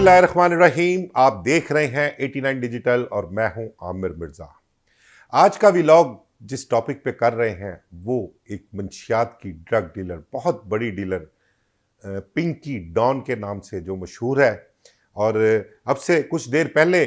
बिस्मिल्लाहिर्रहमानिर्रहीम। आप देख रहे हैं 89 डिजिटल और मैं हूं आमिर मिर्जा। आज का व्लॉग जिस टॉपिक पे कर रहे हैं वो एक मंशियात की ड्रग डीलर, बहुत बड़ी डीलर, पिंकी डॉन के नाम से जो मशहूर है। और अब से कुछ देर पहले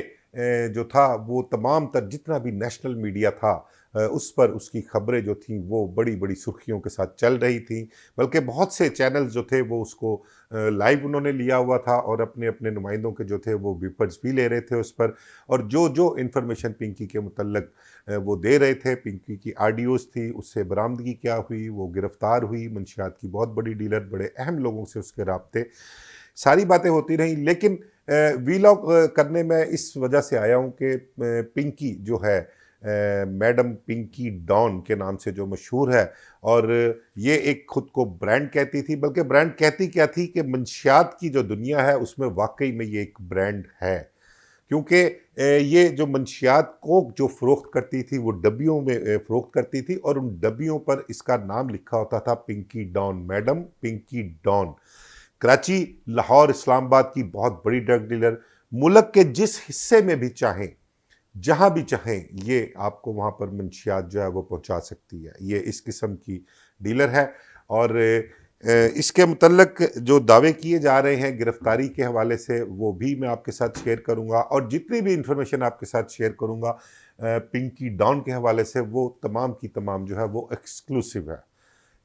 जो था वो तमाम तर जितना भी नेशनल मीडिया था उस पर उसकी खबरें जो थी वो बड़ी बड़ी सुर्खियों के साथ चल रही थी। बल्कि बहुत से चैनल्स जो थे वो उसको लाइव उन्होंने लिया हुआ था और अपने अपने नुमाइंदों के जो थे वो विपर्स भी ले रहे थे उस पर। और जो जो इन्फॉर्मेशन पिंकी के मुतल्लक वो दे रहे थे, पिंकी की ऑडियोज़ थी, उससे बरामदगी क्या हुई, वो गिरफ्तार हुई, मंशियात की बहुत बड़ी डीलर, बड़े अहम लोगों से उसके राब्ते, सारी बातें होती रहीं। लेकिन वीलॉग करने में इस वजह से आया हूँ कि पिंकी जो है, मैडम पिंकी डॉन के नाम से जो मशहूर है, और ये एक खुद को ब्रांड कहती थी, बल्कि ब्रांड कहती क्या थी कि मंशियात की जो दुनिया है उसमें वाकई में ये एक ब्रांड है। क्योंकि ये जो मंशियात कोक जो फ़रोख्त करती थी वो डब्बियों में फ़रोख्त करती थी और उन डब्बियों पर इसका नाम लिखा होता था Pinky don, madam Pinky don. Karachi, Lahore, Islamabad की बहुत बड़ी ड्रग डीलर, मुल्क के जिस हिस्से में भी चाहें, जहां भी चाहें, ये आपको वहां पर मंशियात जो है वो पहुंचा सकती है। ये इस किस्म की डीलर है। और इसके मुतल्लक जो दावे किए जा रहे हैं गिरफ्तारी के हवाले से वो भी मैं आपके साथ शेयर करूंगा, और जितनी भी इंफॉर्मेशन आपके साथ शेयर करूंगा पिंकी डॉन के हवाले से, वो तमाम की तमाम जो है वो एक्सक्लूसिव है।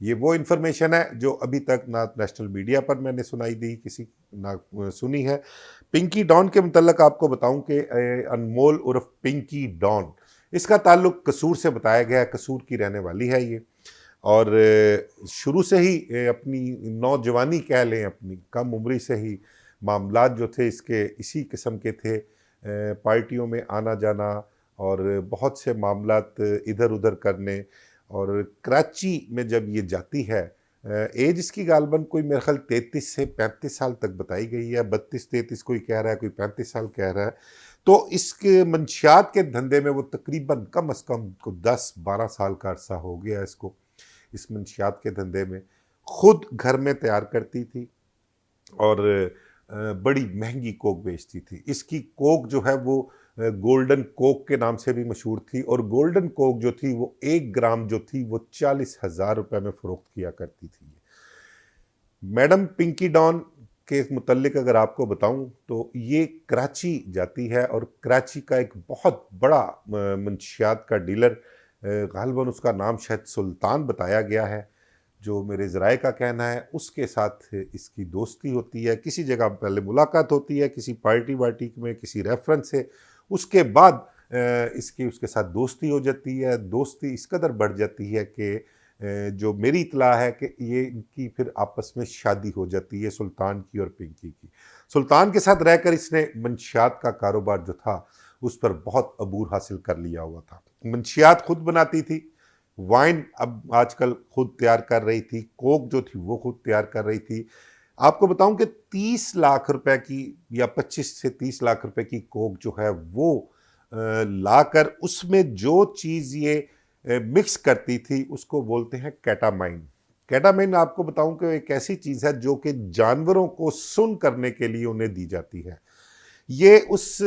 ये वो इन्फॉर्मेशन है जो अभी तक ना नेशनल मीडिया पर मैंने सुनाई दी, किसी ना सुनी है। पिंकी डॉन के मुतल्लक आपको बताऊं कि अनमोल उर्फ पिंकी डॉन, इसका ताल्लुक कसूर से बताया गया है। कसूर की रहने वाली है ये, और शुरू से ही अपनी नौजवानी कह लें, अपनी कम उम्री से ही मामलात जो थे इसके इसी किस्म के थे। पार्टियों में आना जाना और बहुत से मामलात इधर उधर करने। और कराची में जब ये जाती है, एज इसकी गालबन कोई मेरे ख्याल 33 से 35 साल तक बताई गई है। 32-33 कोई कह रहा है, कोई 35 साल कह रहा है। तो इसके मंशियात के धंधे में वो तकरीबन कम अज़ कम को 10-12 साल का अरसा हो गया इसको, इस मंशियात के धंधे में। खुद घर में तैयार करती थी और बड़ी महंगी कोक बेचती थी। इसकी कोक जो है वो गोल्डन कोक के नाम से भी मशहूर थी, और गोल्डन कोक जो थी वो 1 ग्राम जो थी वो 40,000 रुपये में फ़रोख्त किया करती थी। मैडम पिंकी डॉन के मुतल्लिक अगर आपको बताऊं तो ये कराची जाती है, और कराची का एक बहुत बड़ा मंशियात का डीलर, गालिबन उसका नाम शायद सुल्तान बताया गया है, जो मेरे ज़राए का कहना है, उसके साथ इसकी दोस्ती होती है। किसी जगह पहले मुलाकात होती है, किसी पार्टी वार्टी में, किसी रेफरेंस से, उसके बाद इसकी उसके साथ दोस्ती हो जाती है। दोस्ती इस कदर बढ़ जाती है कि जो मेरी इतला है कि ये इनकी फिर आपस में शादी हो जाती है, सुल्तान की और पिंकी की। सुल्तान के साथ रहकर इसने मंशियात का कारोबार जो था उस पर बहुत अबूर हासिल कर लिया हुआ था। मंशियात खुद बनाती थी, वाइन अब आजकल खुद तैयार कर रही थी, कोक जो थी वो खुद तैयार कर रही थी। आपको बताऊं कि 30 लाख रुपए की या 25 से 30 लाख रुपए की कोक जो है वो लाकर उसमें जो चीज़ ये मिक्स करती थी उसको बोलते हैं केटामाइन। केटामाइन आपको बताऊं कि एक ऐसी चीज़ है जो कि जानवरों को सुन करने के लिए उन्हें दी जाती है। ये उस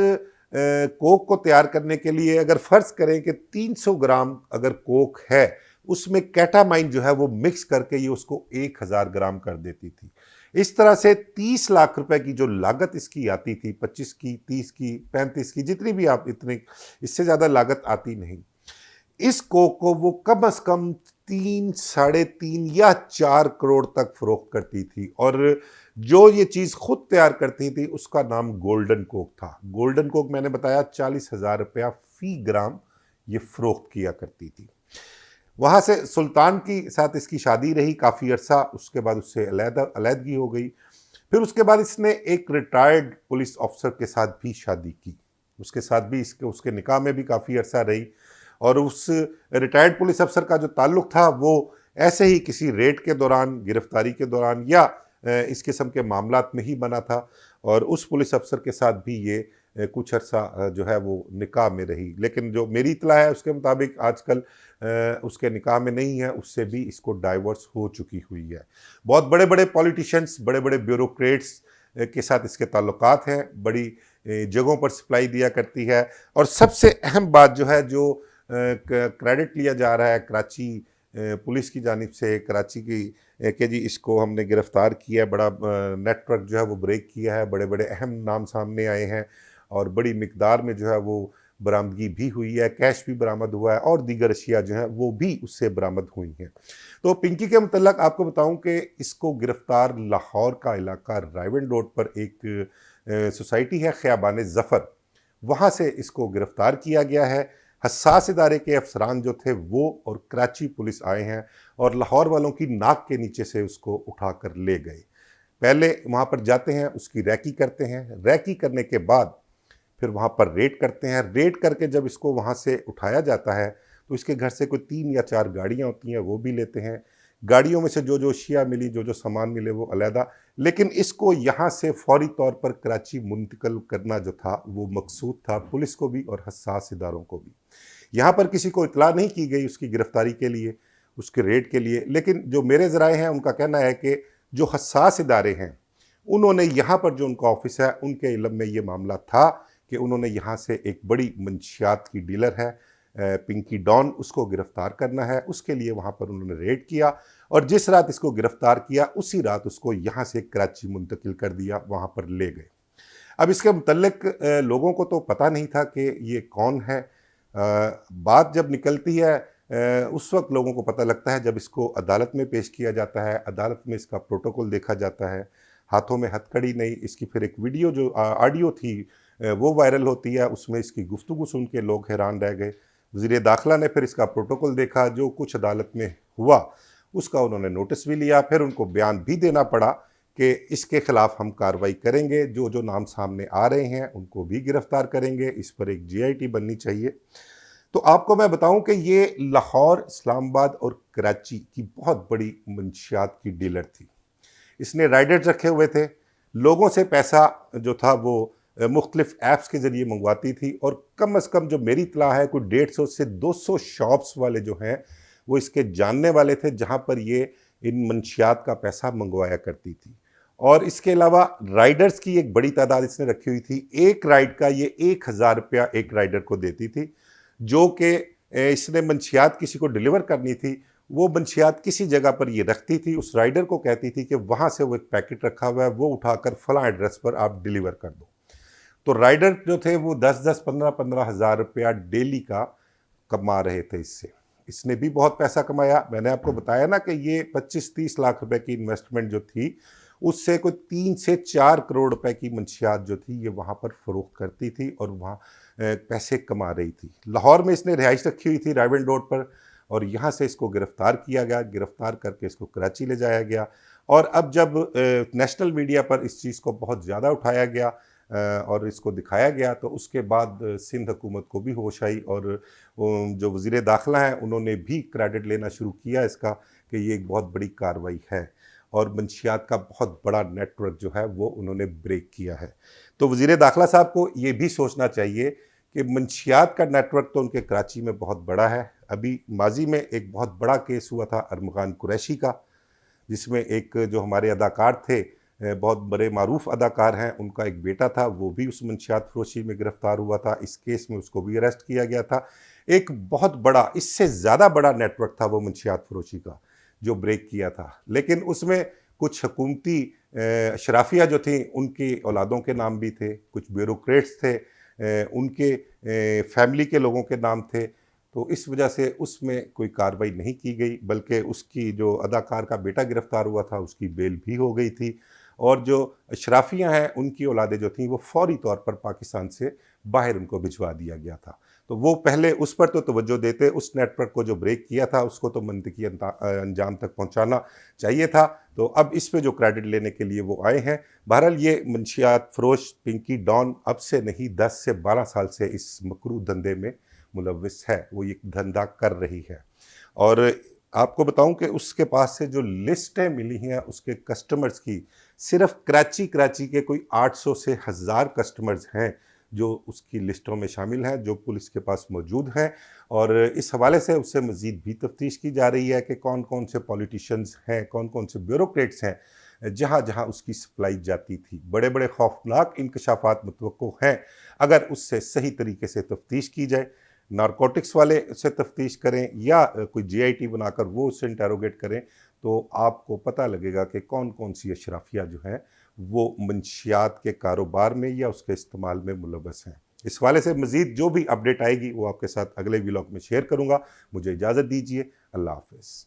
कोक को तैयार करने के लिए, अगर फ़र्ज़ करें कि 300 ग्राम अगर कोक है, उसमें केटामाइन जो है वो मिक्स करके ये उसको 1000 ग्राम कर देती थी। इस तरह से 30 लाख रुपए की जो लागत इसकी आती थी, 25 की, 30 की, 35 की, जितनी भी आप, इतने, इससे ज़्यादा लागत आती नहीं। इस कोक को वो कम अज़ कम 3, साढ़े 3 या 4 करोड़ तक फ़रोख्त करती थी। और जो ये चीज़ खुद तैयार करती थी उसका नाम गोल्डन कोक था। गोल्डन कोक मैंने बताया 40,000 रुपया फ़ी ग्राम ये फ़रोख्त किया करती थी। वहाँ से सुल्तान की साथ इसकी शादी रही काफ़ी अरसा, उसके बाद उससे अलहदगी हो गई। फिर उसके बाद इसने एक रिटायर्ड पुलिस ऑफिसर के साथ भी शादी की, उसके साथ भी इसके उसके निकाह में भी काफ़ी अरसा रही। और उस रिटायर्ड पुलिस अफसर का जो ताल्लुक था वो ऐसे ही किसी रेड के दौरान, गिरफ्तारी के दौरान या इस किस्म के मामलात में ही बना था। और उस पुलिस अफसर के साथ भी ये कुछ अर्सा जो है वो निकाह में रही। लेकिन जो मेरी इतला है उसके मुताबिक आजकल उसके निकाह में नहीं है, उससे भी इसको डाइवोर्स हो चुकी हुई है। बहुत बड़े बड़े पॉलिटिशियंस, बड़े बड़े ब्यूरोक्रेट्स के साथ इसके ताल्लुकात हैं, बड़ी जगहों पर सप्लाई दिया करती है। और सबसे अहम बात जो है, जो क्रेडिट लिया जा रहा है कराची पुलिस की जानिब से, कराची की कि जी इसको हमने गिरफ़्तार किया है, बड़ा नेटवर्क जो है वो ब्रेक किया है, बड़े बड़े अहम नाम सामने आए हैं और बड़ी मिकदार में जो है वो बरामदगी भी हुई है, कैश भी बरामद हुआ है और दीगर अशिया जो हैं वो भी उससे बरामद हुई हैं। तो पिंकी के मुतल्लक आपको बताऊं कि इसको गिरफ़्तार लाहौर का इलाका रायवन रोड पर एक सोसाइटी है ख़ियाबान ज़फ़र, वहाँ से इसको गिरफ़्तार किया गया है। हसास इदारे के अफसरान जो थे वो और कराची पुलिस आए हैं और लाहौर वालों की नाक के नीचे से उसको उठाकर ले गए। पहले वहाँ पर जाते हैं, उसकी रैकी करते हैं, रैकी करने के बाद फिर वहाँ पर रेड करते हैं। रेड करके जब इसको वहाँ से उठाया जाता है तो इसके घर से कोई 3 या 4 गाड़ियाँ होती हैं, वो भी लेते हैं। गाड़ियों में से जो जो अशिया मिली, जो जो सामान मिले वो अलहदा, लेकिन इसको यहाँ से फौरी तौर पर कराची मुंतकिल करना जो था वो मकसूद था, पुलिस को भी और हसास इदारों को भी। यहाँ पर किसी को इतला नहीं की गई उसकी गिरफ्तारी के लिए, उसके रेड के लिए, लेकिन जो मेरे ज़राए हैं उनका कहना है कि जो हसास इदारे हैं उन्होंने यहाँ पर जो उनका ऑफिस है उनके इल्म में ये मामला था कि उन्होंने यहाँ से एक बड़ी मंशियात की डीलर है पिंकी डॉन, उसको गिरफ्तार करना है। उसके लिए वहाँ पर उन्होंने रेड किया और जिस रात इसको गिरफ्तार किया उसी रात उसको यहाँ से कराची मुंतकिल कर दिया, वहाँ पर ले गए। अब इसके मुतल्लिक लोगों को तो पता नहीं था कि ये कौन है। बात जब निकलती है उस वक्त लोगों को पता लगता है जब इसको अदालत में पेश किया जाता है, अदालत में इसका प्रोटोकॉल देखा जाता है, हाथों में हथकड़ी नहीं, इसकी फिर एक वीडियो जो ऑडियो थी वो वायरल होती है, उसमें इसकी गुफ्तगू सुन के लोग हैरान रह गए। वज़ीर दाखिला ने फिर इसका प्रोटोकॉल देखा, जो कुछ अदालत में हुआ उसका उन्होंने नोटिस भी लिया, फिर उनको बयान भी देना पड़ा कि इसके ख़िलाफ़ हम कार्रवाई करेंगे, जो जो नाम सामने आ रहे हैं उनको भी गिरफ़्तार करेंगे, इस पर एक GIT बननी चाहिए। तो आपको मैं बताऊं कि ये लाहौर, इस्लामाबाद और कराची की बहुत बड़ी मंशियात की डीलर थी। इसने राइडर्स रखे हुए थे, लोगों से पैसा जो था वो मुख्तलिफ ऐप्स के ज़रिए मंगवाती थी और कम अज़ कम जो मेरी इत्तला है कोई 150 से 200 शॉप्स वाले जो हैं वो इसके जानने वाले थे, जहाँ पर ये इन मंशियात का पैसा मंगवाया करती थी। और इसके अलावा राइडर्स की एक बड़ी तादाद इसने रखी हुई थी। एक राइड का ये 1000 रुपया एक राइडर को देती थी, जो कि इसने मंशियात किसी को डिलीवर करनी थी, वो मंशियात किसी जगह पर ये रखती थी, उस राइडर को कहती थी कि वहाँ से वो एक पैकेट रखा हुआ है, वो उठाकर फलां एड्रेस पर आप डिलीवर कर दो। तो राइडर जो थे वो 10-10, 15-15 हज़ार रुपया डेली का कमा रहे थे इससे। इसने भी बहुत पैसा कमाया। मैंने आपको बताया ना कि ये 25-30 लाख रुपए की इन्वेस्टमेंट जो थी, उससे कोई 3 से 4 करोड़ रुपए की मंशियात जो थी ये वहाँ पर फ़रोख्त करती थी और वहाँ पैसे कमा रही थी। लाहौर में इसने रिहाइश रखी हुई थी रायवन रोड पर और यहाँ से इसको गिरफ़्तार किया गया, गिरफ़्तार करके इसको कराची ले जाया गया। और अब जब नेशनल मीडिया पर इस चीज़ को बहुत ज़्यादा उठाया गया और इसको दिखाया गया, तो उसके बाद सिंध हुकूमत को भी होश आई और जो वज़ीर दाखिला हैं उन्होंने भी क्रेडिट लेना शुरू किया इसका कि ये एक बहुत बड़ी कार्रवाई है और मंशियात का बहुत बड़ा नेटवर्क जो है वो उन्होंने ब्रेक किया है। तो वज़ीर दाखिला साहब को ये भी सोचना चाहिए कि मंशियात का नेटवर्क तो उनके कराची में बहुत बड़ा है। अभी माजी में एक बहुत बड़ा केस हुआ था अरमगान कुरैशी का, जिसमें एक जो हमारे अदाकार थे, बहुत बड़े मारूफ अदाकार हैं, उनका एक बेटा था, वो भी उस मंशियात फरोशी में गिरफ़्तार हुआ था। इस केस में उसको भी अरेस्ट किया गया था। एक बहुत बड़ा, इससे ज़्यादा बड़ा नेटवर्क था वो मंशियात फरोशी का जो ब्रेक किया था, लेकिन उसमें कुछ हुकूमती अशराफिया जो थी उनकी औलादों के नाम भी थे, कुछ ब्यूरोक्रेट्स थे, उनके फैमिली के लोगों के नाम थे। तो इस वजह से उसमें कोई कार्रवाई नहीं की गई, बल्कि उसकी जो अदाकार का बेटा गिरफ़्तार हुआ था उसकी बेल भी हो गई थी और जो अशराफियाँ हैं उनकी औलादें जो थीं वो फ़ौरी तौर पर पाकिस्तान से बाहर उनको भिजवा दिया गया था। तो वो पहले उस पर तो तवज्जो देते, उस नेटवर्क को जो ब्रेक किया था उसको तो मंतकी अंजाम तक पहुँचाना चाहिए था। तो अब इस पे जो क्रेडिट लेने के लिए वो आए हैं। बहरहाल ये मंशियात फ़रोश पिंकी डॉन अब से नहीं 10 से 12 साल से इस मकरूह धंधे में मुलव्विस है, वो ये धंधा कर रही है। और आपको बताऊं कि उसके पास से जो लिस्टें मिली हैं उसके कस्टमर्स की, सिर्फ कराची के कोई 800 से 1000 कस्टमर्स हैं जो उसकी लिस्टों में शामिल हैं, जो पुलिस के पास मौजूद हैं। और इस हवाले से उससे मज़ीद भी तफ्तीश की जा रही है कि कौन कौन से पॉलिटिशियंस हैं, कौन कौन से ब्यूरोक्रेट्स हैं जहाँ जहाँ उसकी सप्लाई जाती थी। बड़े बड़े खौफनाक इंकशाफात मुतवक्को हैं अगर उससे सही तरीके से तफ्तीश की जाए। नारकोटिक्स वाले से तफ्तीश करें या कोई जीआईटी बनाकर वो उससे इंटेरोगेट करें, तो आपको पता लगेगा कि कौन कौन सी अशराफिया जो हैं वो मंशियात के कारोबार में या उसके इस्तेमाल में मुलव्वस हैं। इस वाले से मज़ीद जो भी अपडेट आएगी वो आपके साथ अगले व्लॉग में शेयर करूँगा। मुझे इजाज़त दीजिए। अल्लाह हाफ़िज़।